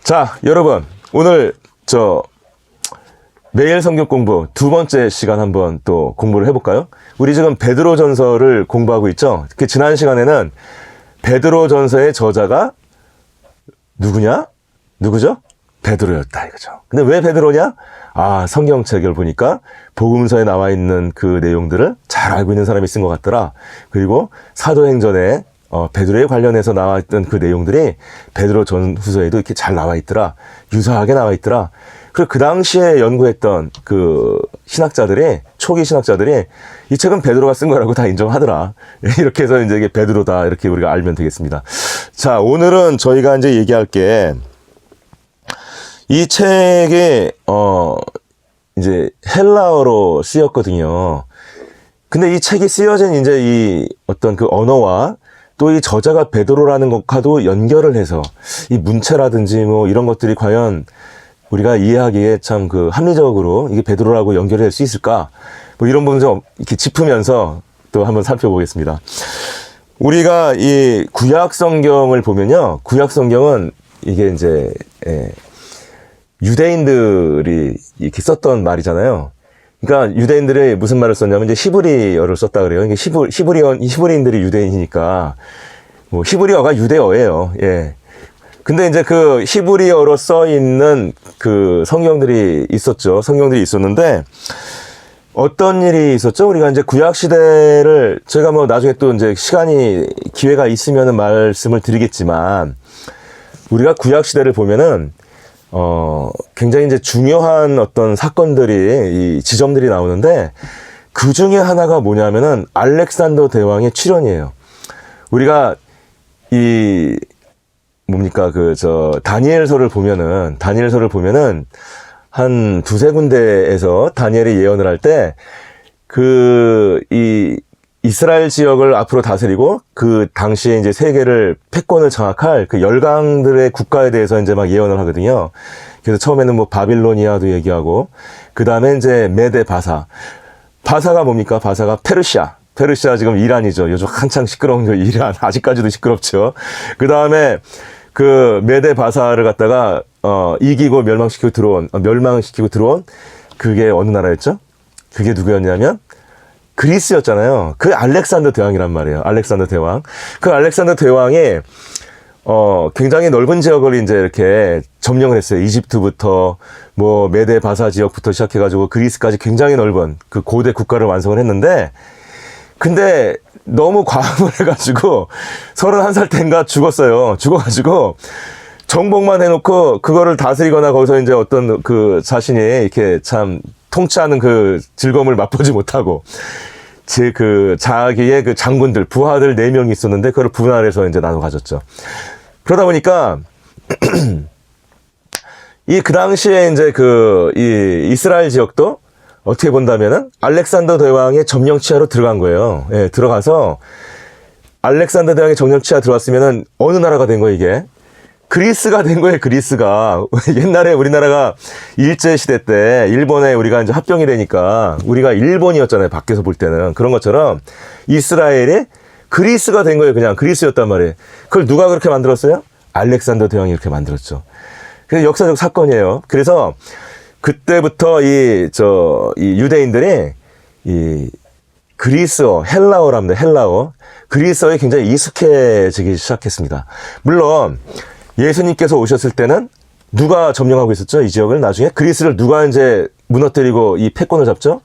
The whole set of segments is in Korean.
자, 여러분, 오늘 매일 성경 공부 두 번째 시간 한번 또 공부를 해볼까요? 우리 지금 베드로전서를 공부하고 있죠? 그 지난 시간에는 베드로전서의 저자가 누구죠? 베드로였다 이거죠. 근데 왜 베드로냐? 성경책을 보니까 복음서에 나와 있는 그 내용들을 잘 알고 있는 사람이 쓴 것 같더라. 그리고 사도행전에 베드로에 관련해서 나와 있던 그 내용들이 베드로전후서에도 이렇게 잘 나와 있더라. 유사하게 나와 있더라. 그리고 그 당시에 연구했던 그 신학자들이, 초기 신학자들이 이 책은 베드로가 쓴 거라고 다 인정하더라. 이렇게 해서 이제 이게 베드로다. 이렇게 우리가 알면 되겠습니다. 자, 오늘은 저희가 이제 얘기할 게 이 책이, 이제 헬라어로 쓰였거든요. 근데 이 책이 쓰여진 이제 이 어떤 그 언어와 또 이 저자가 베드로라는 것과도 연결을 해서 이 문체라든지 뭐 이런 것들이 과연 우리가 이해하기에 참 그 합리적으로 이게 베드로라고 연결이 될 수 있을까? 뭐 이런 부분 좀 이렇게 짚으면서 또 한번 살펴보겠습니다. 우리가 이 구약 성경을 보면요. 구약 성경은 이게 이제, 유대인들이 이렇게 썼던 말이잖아요. 그러니까 유대인들이 무슨 말을 썼냐면 이제 히브리어를 썼다 그래요. 이게 히브리인들이 유대인이니까 뭐 히브리어가 유대어예요. 예. 근데 이제 그 히브리어로 써 있는 그 성경들이 있었죠. 성경들이 있었는데 어떤 일이 있었죠? 우리가 이제 구약 시대를 제가 뭐 나중에 또 이제 기회가 있으면은 말씀을 드리겠지만 우리가 구약 시대를 보면은 굉장히 이제 중요한 어떤 사건들이, 이 지점들이 나오는데, 그 중에 하나가 뭐냐면은, 알렉산더 대왕의 출현이에요. 우리가, 다니엘서를 보면은, 한 두세 군데에서 다니엘이 예언을 할 때, 이스라엘 지역을 앞으로 다스리고 그 당시에 이제 세계를 패권을 장악할 그 열강들의 국가에 대해서 이제 막 예언을 하거든요. 그래서 처음에는 뭐 바빌로니아도 얘기하고 그 다음에 이제 메데 바사가 뭡니까? 바사가 페르시아 지금 이란이죠. 요즘 한창 시끄러운 이란 아직까지도 시끄럽죠. 그 다음에 그 메데 바사를 갖다가 이기고 멸망시키고 들어온 그게 어느 나라였죠? 그게 누구였냐면 그리스였잖아요. 그 알렉산더 대왕이란 말이에요. 알렉산더 대왕. 그 알렉산더 대왕이 굉장히 넓은 지역을 이제 이렇게 점령을 했어요. 이집트부터 뭐 메데 바사 지역부터 시작해가지고 그리스까지 굉장히 넓은 그 고대 국가를 완성을 했는데, 근데 너무 과음을 해가지고 31살 때인가 죽었어요. 죽어가지고 정복만 해놓고 그거를 다스리거나 거기서 이제 어떤 그 자신이 이렇게 참 통치하는 그 즐거움을 맛보지 못하고 자기의 그 장군들, 부하들 4명이 있었는데 그걸 분할해서 이제 나눠 가졌죠. 그러다 보니까 그 당시에 이제 이 이스라엘 지역도 어떻게 본다면은 알렉산더 대왕의 점령 치하로 들어간 거예요. 예, 들어가서 알렉산더 대왕의 점령 치하 들어왔으면은 어느 나라가 된 거예요, 이게? 그리스가 된 거예요, 그리스가. 옛날에 우리나라가 일제시대 때 일본에 우리가 이제 합병이 되니까 우리가 일본이었잖아요, 밖에서 볼 때는. 그런 것처럼 이스라엘이 그리스가 된 거예요, 그냥. 그리스였단 말이에요. 그걸 누가 그렇게 만들었어요? 알렉산더 대왕이 이렇게 만들었죠. 그래서 역사적 사건이에요. 그래서 그때부터 이 유대인들이 그리스어, 헬라어랍니다, 헬라어. 그리스어에 굉장히 익숙해지기 시작했습니다. 물론, 예수님께서 오셨을 때는 누가 점령하고 있었죠? 이 지역을 나중에? 그리스를 누가 이제 무너뜨리고 이 패권을 잡죠?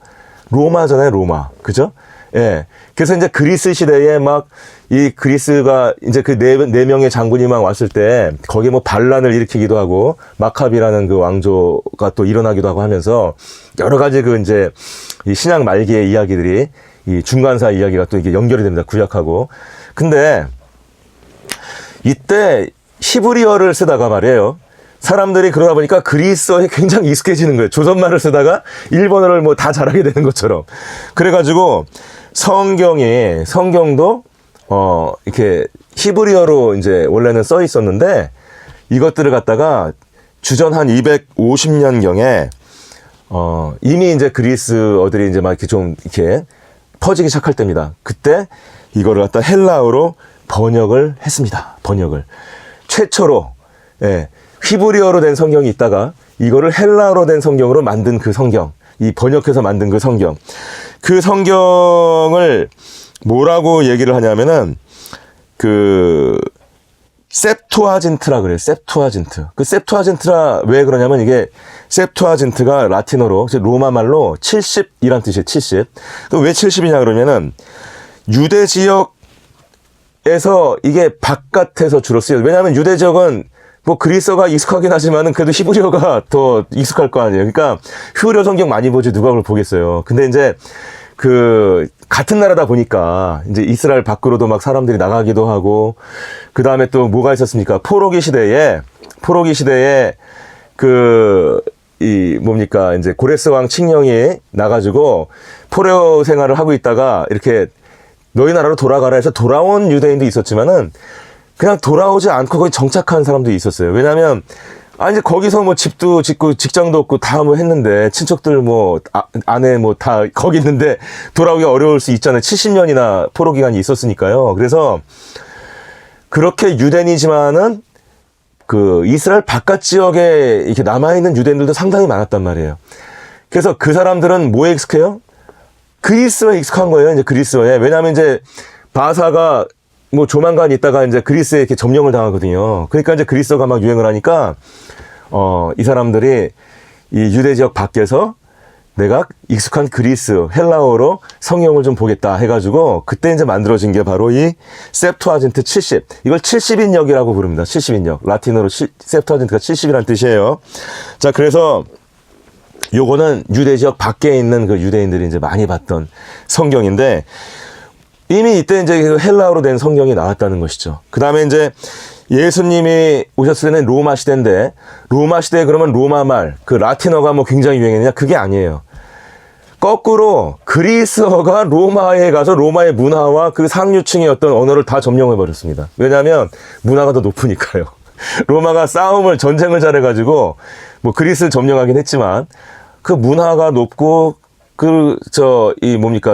로마잖아요, 로마. 그죠? 예. 그래서 이제 그리스 시대에 막 이 그리스가 이제 그 네 명의 장군이 막 왔을 때 거기에 뭐 반란을 일으키기도 하고 마카비라는 그 왕조가 또 일어나기도 하고 하면서 여러 가지 이제 이 신약 말기의 이야기들이 이 중간사 이야기가 또 이게 연결이 됩니다. 구약하고. 근데 이때 히브리어를 쓰다가 말이에요. 사람들이 그러다 보니까 그리스어에 굉장히 익숙해지는 거예요. 조선말을 쓰다가 일본어를 뭐 다 잘하게 되는 것처럼. 그래가지고 성경도 이렇게 히브리어로 이제 원래는 써 있었는데 이것들을 갖다가 주전 한 250년경에 이미 이제 그리스어들이 이제 막 이렇게 좀 이렇게 퍼지기 시작할 때입니다. 그때 이거를 갖다 헬라어로 번역을 했습니다. 번역을. 최초로, 예, 히브리어로 된 성경이 있다가 이거를 헬라어로 된 성경으로 만든 그 성경, 이 번역해서 만든 그 성경, 그 성경을 뭐라고 얘기를 하냐면은 그 셉투아진트라 그래요. 셉투아진트. 그 셉투아진트라 왜 그러냐면 이게 셉투아진트가 라틴어로 로마 말로 70이란 뜻이에요. 70. 그럼 왜 70이냐 그러면은 유대 지역에서 이게 바깥에서 주로 쓰여요. 왜냐하면 유대 지역은 뭐 그리스어가 익숙하긴 하지만은 그래도 히브리어가 더 익숙할 거 아니에요. 그러니까 히브리어 성경 많이 보지 누가 그걸 보겠어요. 근데 이제 그 같은 나라다 보니까 이제 이스라엘 밖으로도 막 사람들이 나가기도 하고, 그 다음에 또 뭐가 있었습니까? 포로기 시대에 이 뭡니까 이제 고레스 왕 칙령이 나가지고 포로 생활을 하고 있다가 이렇게 너희 나라로 돌아가라 해서 돌아온 유대인도 있었지만은 그냥 돌아오지 않고 거기 정착한 사람도 있었어요. 왜냐하면 이제 거기서 뭐 집도 짓고 직장도 없고 다 뭐 했는데 친척들 뭐 아내 뭐 다 거기 있는데 돌아오기 어려울 수 있잖아요. 70년이나 포로 기간이 있었으니까요. 그래서 그렇게 유대인이지만은 그 이스라엘 바깥 지역에 이렇게 남아있는 유대인들도 상당히 많았단 말이에요. 그래서 그 사람들은 뭐에 익숙해요? 그리스어에 익숙한 거예요. 이제 그리스어에. 왜냐하면 이제 바사가 뭐 조만간 있다가 이제 그리스에 이렇게 점령을 당하거든요. 그러니까 이제 그리스어가 막 유행을 하니까 이 사람들이 이 유대 지역 밖에서 내가 익숙한 그리스 헬라어로 성경을 좀 보겠다 해가지고 그때 이제 만들어진 게 바로 이 셉투아진트 70. 이걸 70인역이라고 부릅니다. 70인역. 라틴어로 셉투아진트가 70이라는 뜻이에요. 자, 그래서 요거는 유대 지역 밖에 있는 그 유대인들이 이제 많이 봤던 성경인데 이미 이때 이제 헬라어로 된 성경이 나왔다는 것이죠. 그 다음에 이제 예수님이 오셨을 때는 로마 시대인데 로마 시대에 그러면 로마 말, 그 라틴어가 뭐 굉장히 유행했냐? 그게 아니에요. 거꾸로 그리스어가 로마에 가서 로마의 문화와 그 상류층의 어떤 언어를 다 점령해 버렸습니다. 왜냐하면 문화가 더 높으니까요. 로마가 전쟁을 잘해가지고 뭐 그리스를 점령하긴 했지만 그 문화가 높고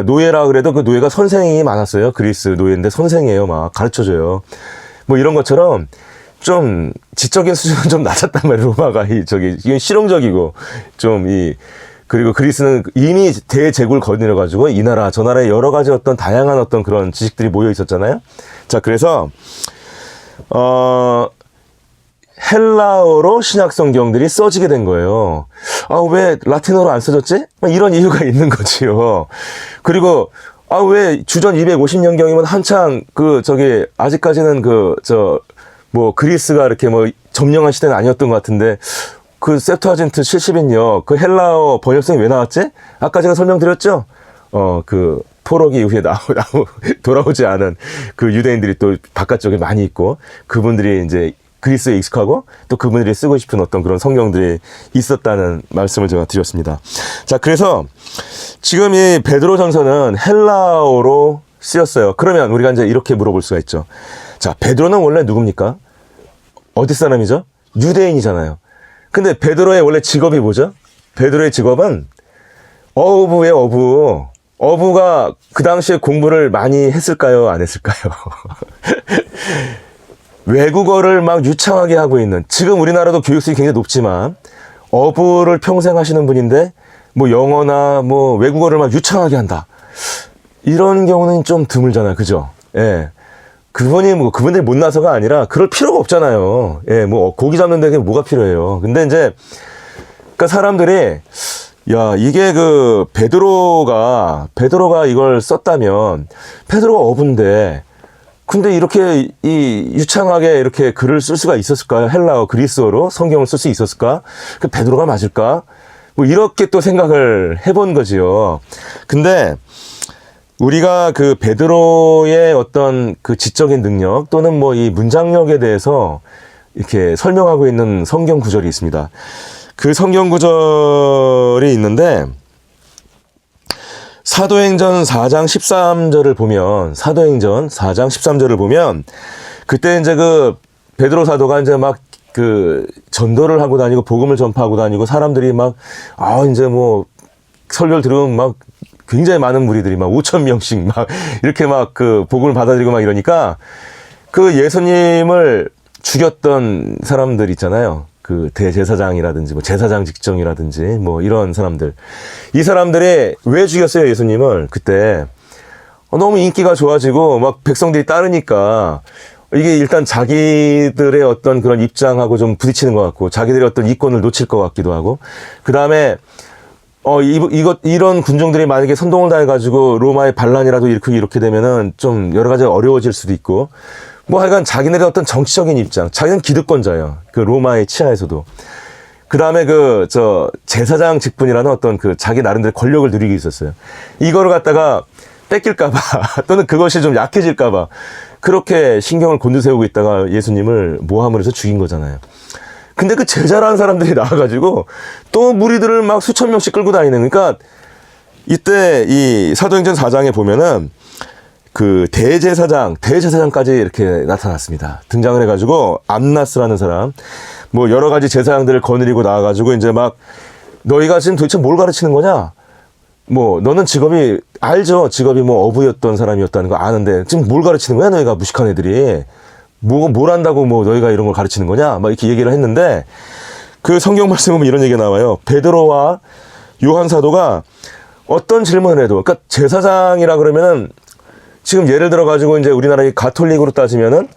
노예라 그래도 그 노예가 선생이 많았어요. 그리스 노예인데 선생이에요. 막 가르쳐줘요. 뭐 이런 것처럼 좀 지적인 수준은 좀 낮았단 말이에요. 로마가 이게 실용적이고 그리고 그리스는 이미 대제국을 거느려가지고 이 나라 저 나라에 여러 가지 어떤 다양한 어떤 그런 지식들이 모여 있었잖아요. 자, 그래서 헬라어로 신약 성경들이 써지게 된 거예요. 왜 라틴어로 안 써졌지? 이런 이유가 있는 거지요. 그리고 왜 주전 250년경이면 한창 아직까지는 그리스가 이렇게 뭐 점령한 시대는 아니었던 것 같은데 그 셉투아진트 70인역 그 헬라어 번역성이 왜 나왔지? 아까 제가 설명드렸죠? 그 포로기 이후에 돌아오지 않은 그 유대인들이 또 바깥쪽에 많이 있고 그분들이 이제 그리스에 익숙하고 또 그분들이 쓰고 싶은 어떤 그런 성경들이 있었다는 말씀을 제가 드렸습니다. 자, 그래서 지금 이 베드로전서는 헬라어로 쓰였어요. 그러면 우리가 이제 이렇게 물어볼 수가 있죠. 자, 베드로는 원래 누굽니까? 어디 사람이죠? 유대인이잖아요. 근데 베드로의 원래 직업이 뭐죠? 베드로의 직업은 어부예요, 어부. 어부가 그 당시에 공부를 많이 했을까요? 안 했을까요? 외국어를 막 유창하게 하고 있는, 지금 우리나라도 교육수준이 굉장히 높지만 어부를 평생 하시는 분인데 뭐 영어나 뭐 외국어를 막 유창하게 한다. 이런 경우는 좀 드물잖아요. 그죠? 예. 그분들이 못나서가 아니라 그럴 필요가 없잖아요. 예, 뭐 고기 잡는 데 뭐가 필요해요. 근데 이제 그러니까 사람들이 이게 베드로가 이걸 썼다면 베드로가 어부인데 근데 이렇게 유창하게 이렇게 글을 쓸 수가 있었을까요? 헬라어, 그리스어로 성경을 쓸 수 있었을까? 그 베드로가 맞을까? 뭐 이렇게 또 생각을 해본 거지요. 근데 우리가 그 베드로의 어떤 그 지적인 능력 또는 뭐 이 문장력에 대해서 이렇게 설명하고 있는 성경 구절이 있습니다. 그 성경 구절이 있는데 사도행전 4장 13절을 보면 그때 이제 그 베드로 사도가 이제 막 전도를 하고 다니고 복음을 전파하고 다니고 사람들이 막 이제 뭐 설교를 들으면 막 굉장히 많은 무리들이 막 5,000명씩 막 이렇게 막 복음을 받아들이고 막 이러니까 그 예수님을 죽였던 사람들 있잖아요. 그 대제사장이라든지 뭐 제사장 직정이라든지 뭐 이런 사람들, 이 사람들이 왜 죽였어요 예수님을? 그때 너무 인기가 좋아지고 막 백성들이 따르니까 이게 일단 자기들의 어떤 그런 입장하고 좀 부딪히는 것 같고, 자기들의 어떤 이권을 놓칠 것 같기도 하고, 그 다음에 이런 군중들이 만약에 선동을 당해가지고 로마의 반란이라도 이렇게 되면은 좀 여러 가지 어려워질 수도 있고, 뭐 하여간 자기네들의 어떤 정치적인 입장, 자기는 기득권자예요. 그 로마의 치하에서도. 그 다음에 제사장 직분이라는 어떤 그 자기 나름대로 권력을 누리고 있었어요. 이거를 갖다가 뺏길까봐 또는 그것이 좀 약해질까봐 그렇게 신경을 곤두세우고 있다가 예수님을 모함을 해서 죽인 거잖아요. 근데 그 제자라는 사람들이 나와가지고 또 무리들을 막 수천 명씩 끌고 다니는, 그러니까 이때 이 사도행전 4장에 보면은 그 대제사장까지 이렇게 나타났습니다. 등장을 해가지고 안나스라는 사람, 뭐 여러 가지 제사장들을 거느리고 나와가지고 이제 막 너희가 지금 도대체 뭘 가르치는 거냐? 뭐 너는 직업이 알죠? 직업이 뭐 어부였던 사람이었다는 거 아는데 지금 뭘 가르치는 거야? 너희가 무식한 애들이 뭘 한다고 뭐 너희가 이런 걸 가르치는 거냐? 막 이렇게 얘기를 했는데, 그 성경 말씀에 보면 이런 얘기가 나와요. 베드로와 요한 사도가 어떤 질문을 해도, 그러니까 제사장이라 그러면은 지금 예를 들어 가지고 이제 우리나라의 가톨릭으로 따지면은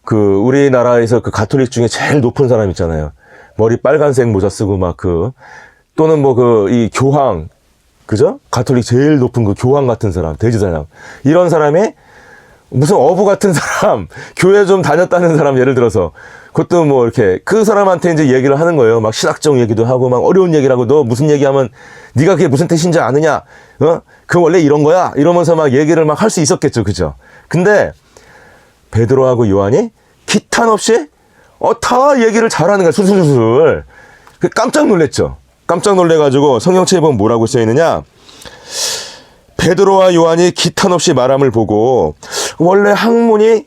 그 우리나라에서 그 가톨릭 중에 제일 높은 사람 있잖아요. 머리 빨간색 모자 쓰고 막 또는 뭐 이 교황, 그죠? 가톨릭 제일 높은 그 교황 같은 사람, 대제사장. 이런 사람이 무슨 어부 같은 사람, 교회 좀 다녔다는 사람 예를 들어서, 그것도 뭐 이렇게 그 사람한테 이제 얘기를 하는 거예요. 막 신학적 얘기도 하고 막 어려운 얘기를 하고, 너 무슨 얘기하면 네가 그게 무슨 뜻인지 아느냐? 그 원래 이런 거야? 이러면서 막 얘기를 막 할 수 있었겠죠. 그죠? 근데 베드로하고 요한이 기탄 없이 다 얘기를 잘하는 거야. 술술술. 깜짝 놀랬죠. 깜짝 놀래가지고 성경책에 보면 뭐라고 써있느냐? 베드로와 요한이 기탄 없이 말함을 보고 원래 학문이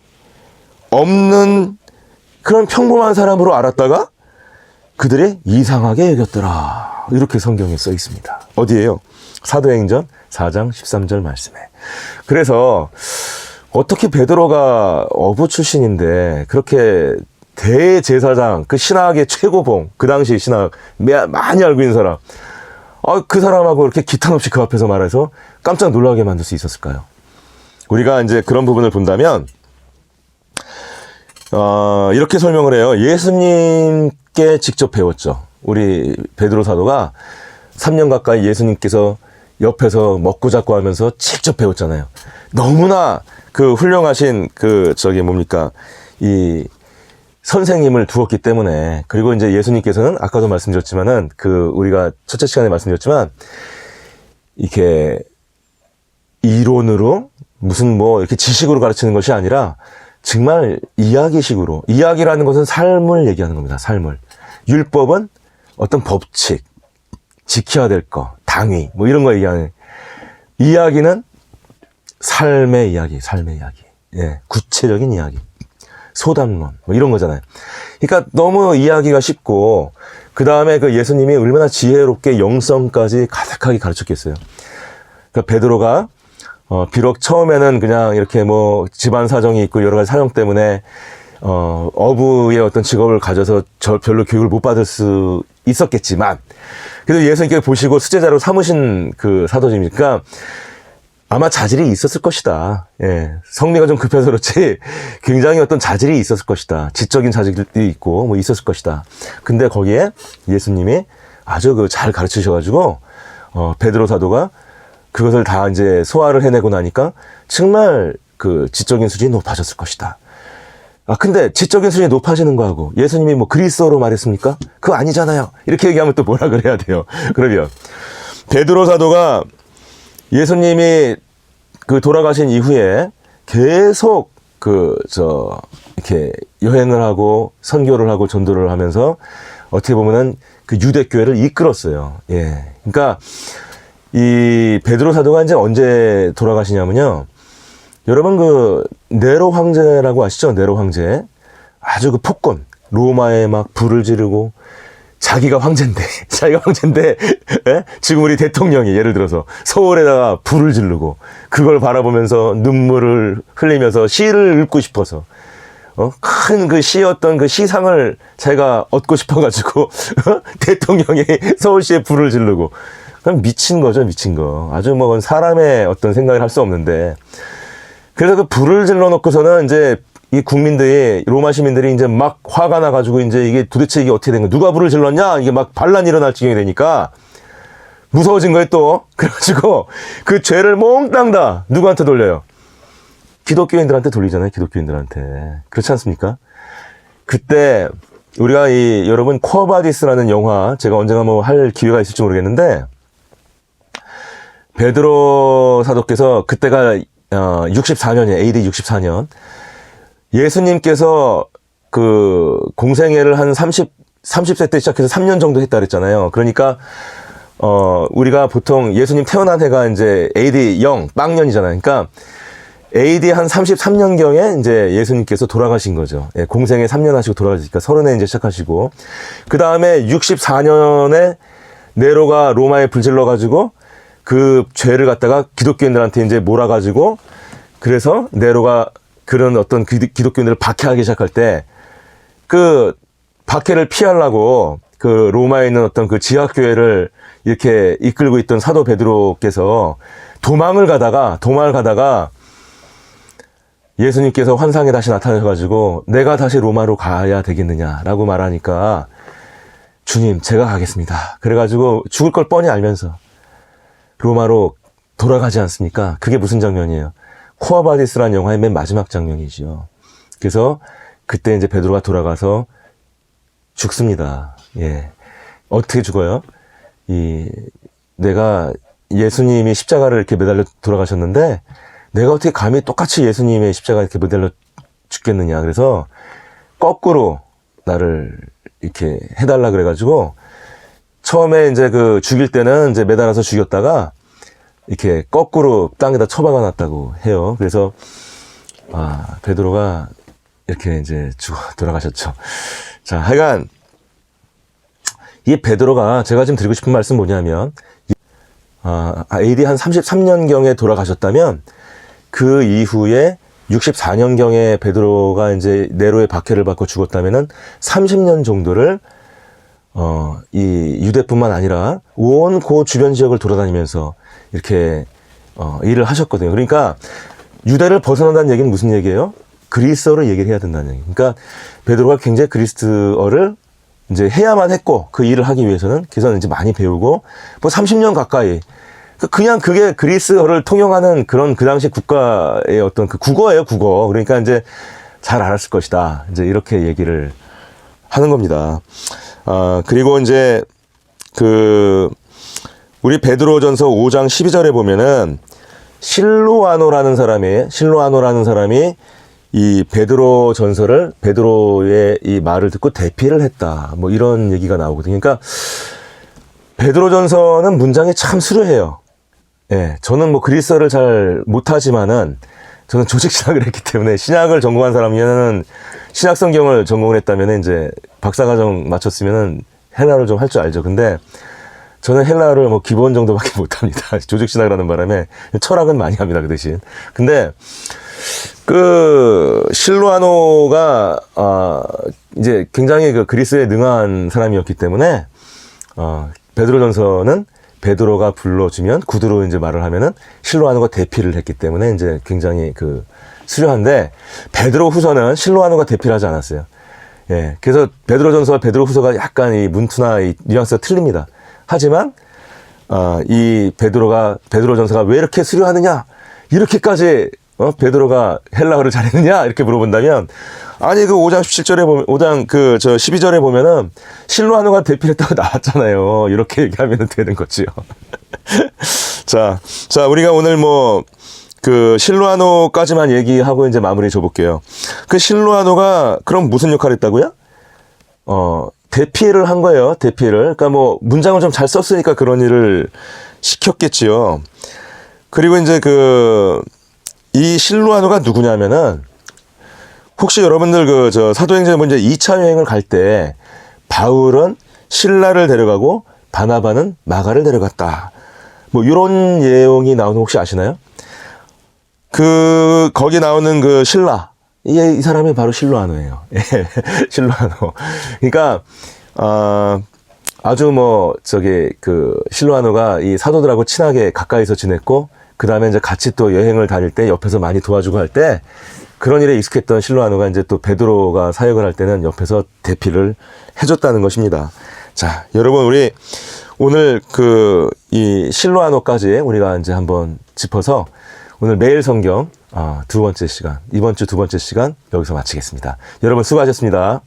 없는 그런 평범한 사람으로 알았다가 그들이 이상하게 여겼더라. 이렇게 성경에 써 있습니다. 어디에요? 사도행전 4장 13절 말씀에. 그래서 어떻게 베드로가 어부 출신인데 그렇게 대제사장, 그 신학의 최고봉, 그 당시 신학 많이 알고 있는 사람, 그 사람하고 이렇게 기탄 없이 그 앞에서 말해서 깜짝 놀라게 만들 수 있었을까요? 우리가 이제 그런 부분을 본다면, 이렇게 설명을 해요. 예수님께 직접 배웠죠. 우리 베드로 사도가 3년 가까이 예수님께서 옆에서 먹고 잡고 하면서 직접 배웠잖아요. 너무나 그 훌륭하신 이 선생님을 두었기 때문에. 그리고 이제 예수님께서는 아까도 말씀드렸지만은 우리가 첫째 시간에 말씀드렸지만 이렇게 이론으로 무슨 뭐 이렇게 지식으로 가르치는 것이 아니라 정말 이야기식으로, 이야기라는 것은 삶을 얘기하는 겁니다. 삶을. 율법은 어떤 법칙, 지켜야 될 거, 당위, 뭐 이런 거 얘기하는. 이야기는 삶의 이야기. 예, 구체적인 이야기. 소담론, 뭐 이런 거잖아요. 그러니까 너무 이야기가 쉽고, 그 다음에 예수님이 얼마나 지혜롭게 영성까지 가득하게 가르쳤겠어요. 그러니까 베드로가 비록 처음에는 그냥 이렇게 뭐 집안 사정이 있고 여러 가지 사정 때문에 어부의 어떤 직업을 가져서 별로 교육을 못 받을 수 있었겠지만, 그래도 예수님께 보시고 수제자로 삼으신 그 사도님이니까 아마 자질이 있었을 것이다. 예. 성미가 좀 급해서 그렇지 굉장히 어떤 자질이 있었을 것이다. 지적인 자질도 있고 뭐 있었을 것이다. 근데 거기에 예수님이 아주 잘 가르치셔가지고 베드로 사도가 그것을 다 이제 소화를 해내고 나니까 정말 그 지적인 수준이 높아졌을 것이다. 근데 지적인 수준이 높아지는 거하고 예수님이 뭐 그리스어로 말했습니까? 그거 아니잖아요. 이렇게 얘기하면 또 뭐라 그래야 돼요. 그러면 베드로 사도가 예수님이 돌아가신 이후에 계속 이렇게 여행을 하고 선교를 하고 전도를 하면서 어떻게 보면은 그 유대교회를 이끌었어요. 예. 그러니까 이 베드로 사도가 이제 언제 돌아가시냐면요. 여러분 네로 황제라고 아시죠? 네로 황제. 아주 폭권. 로마에 막 불을 지르고 자기가 황제인데 예? 지금 우리 대통령이 예를 들어서 서울에다가 불을 지르고 그걸 바라보면서 눈물을 흘리면서 시를 읽고 싶어서 큰 그 시였던 그 시상을 자기가 얻고 싶어가지고 대통령이 서울시에 불을 지르고 그냥 미친 거죠, 미친 거. 아주 뭐 사람의 어떤 생각을 할 수 없는데. 그래서 그 불을 질러 놓고서는 이제 이 국민들이, 로마 시민들이 이제 막 화가 나가지고 이제 이게 도대체 이게 어떻게 된 거야? 누가 불을 질렀냐? 이게 막 반란이 일어날 지경이 되니까 무서워진 거예요, 또. 그래가지고 그 죄를 몽땅 다 누구한테 돌려요? 기독교인들한테 돌리잖아요, 기독교인들한테. 그렇지 않습니까? 그때 우리가 여러분 쿼바디스라는 영화, 제가 언젠가 뭐 할 기회가 있을지 모르겠는데, 베드로 사도께서 그때가 64년이에요. AD 64년. 예수님께서 그 공생애를 한 30세 때 시작해서 3년 정도 했다 그랬잖아요. 그러니까 우리가 보통 예수님 태어난 해가 이제 AD 0 빵년이잖아요. 그러니까 AD 한 33년경에 이제 예수님께서 돌아가신 거죠. 예, 공생애 3년 하시고 돌아가시니까 30에 이제 시작하시고, 그 다음에 64년에 네로가 로마에 불질러가지고 그 죄를 갖다가 기독교인들한테 이제 몰아가지고, 그래서 네로가 그런 어떤 기독교인들을 박해하기 시작할 때, 그 박해를 피하려고 그 로마에 있는 어떤 그 지하교회를 이렇게 이끌고 있던 사도 베드로께서 도망을 가다가 예수님께서 환상에 다시 나타나셔가지고 내가 다시 로마로 가야 되겠느냐라고 말하니까, 주님 제가 가겠습니다. 그래가지고 죽을 걸 뻔히 알면서 로마로 돌아가지 않습니까? 그게 무슨 장면이에요? 코아바디스라는 영화의 맨 마지막 장면이죠. 그래서 그때 이제 베드로가 돌아가서 죽습니다. 예. 어떻게 죽어요? 내가 예수님이 십자가를 이렇게 매달려 돌아가셨는데 내가 어떻게 감히 똑같이 예수님의 십자가에 이렇게 매달려 죽겠느냐. 그래서 거꾸로 나를 이렇게 해달라 그래가지고, 처음에 이제 그 죽일 때는 이제 매달아서 죽였다가 이렇게 거꾸로 땅에다 처박아 놨다고 해요. 그래서 베드로가 이렇게 이제 돌아가셨죠. 자, 하여간 이 베드로가, 제가 지금 드리고 싶은 말씀 뭐냐면, AD 한 33년경에 돌아가셨다면 그 이후에 64년경에 베드로가 이제 네로의 박해를 받고 죽었다면은 30년 정도를 이 유대뿐만 아니라 온 그 주변 지역을 돌아다니면서 이렇게 일을 하셨거든요. 그러니까 유대를 벗어난다는 얘기는 무슨 얘기예요? 그리스어를 얘기를 해야 된다는 얘기. 그러니까 베드로가 굉장히 그리스어를 이제 해야만 했고, 그 일을 하기 위해서는 그래서 이제 많이 배우고 뭐 30년 가까이 그냥 그게 그리스어를 통용하는 그런 그 당시 국가의 어떤 그 국어예요, 국어. 그러니까 이제 잘 알았을 것이다. 이제 이렇게 얘기를 하는 겁니다. 그리고 이제 우리 베드로전서 5장 12절에 보면은 실로아노라는 사람이 이 베드로의 이 말을 듣고 대피를 했다. 뭐 이런 얘기가 나오거든요. 그러니까 베드로전서는 문장이 참 수려해요. 예, 저는 뭐 그리스어를 잘 못하지만은 저는 조직신학을 했기 때문에, 신약을 전공한 사람이면은 신약 성경을 전공을 했다면 이제 박사과정 마쳤으면은 헬라어를 좀 할 줄 알죠. 근데 저는 헬라어를 뭐 기본 정도밖에 못합니다. 조직신학을 하는 바람에 철학은 많이 합니다, 그 대신. 근데 그 실로아노가 이제 굉장히 그 그리스에 능한 사람이었기 때문에 베드로전서는 베드로가 불러주면 구두로 이제 말을 하면은 실로아노가 대피를 했기 때문에 이제 굉장히 그 수려한데, 베드로후서는 실로아노가 대피를 하지 않았어요. 예, 그래서 베드로전서와 베드로후서가 약간 이 문투나 이 뉘앙스가 틀립니다. 하지만 이 베드로전서가 왜 이렇게 수려하느냐, 이렇게까지 베드로가 헬라어를 잘했느냐 이렇게 물어본다면, 아니 그 5장 17절에 보면 12절에 보면은 실로아노가 대피했다고 나왔잖아요. 이렇게 얘기하면 되는 거지요. 자, 우리가 오늘 뭐 그 실로아노까지만 얘기하고 이제 마무리 줘볼게요. 그 실로아노가 그럼 무슨 역할을 했다고요? 대피를 한 거예요. 대피를. 그러니까 뭐 문장을 좀 잘 썼으니까 그런 일을 시켰겠지요. 그리고 이제 이 실로아노가 누구냐면은, 혹시 여러분들 사도행전에 이제 2차 여행을 갈 때 바울은 신라를 데려가고 바나바는 마가를 데려갔다. 뭐 이런 내용이 나오는 거 혹시 아시나요? 거기 나오는 그 신라, 이 사람이 바로 실로아노예요. 예, 실로아노. 그러니까 아주 뭐 그 실로아노가 이 사도들하고 친하게 가까이서 지냈고, 그 다음에 이제 같이 또 여행을 다닐 때 옆에서 많이 도와주고 할 때 그런 일에 익숙했던 실로아노가 이제 또 베드로가 사역을 할 때는 옆에서 대피를 해줬다는 것입니다. 자, 여러분, 우리 오늘 이 실로아노까지 우리가 이제 한번 짚어서 오늘 매일 성경 두 번째 시간, 이번 주 두 번째 시간 여기서 마치겠습니다. 여러분 수고하셨습니다.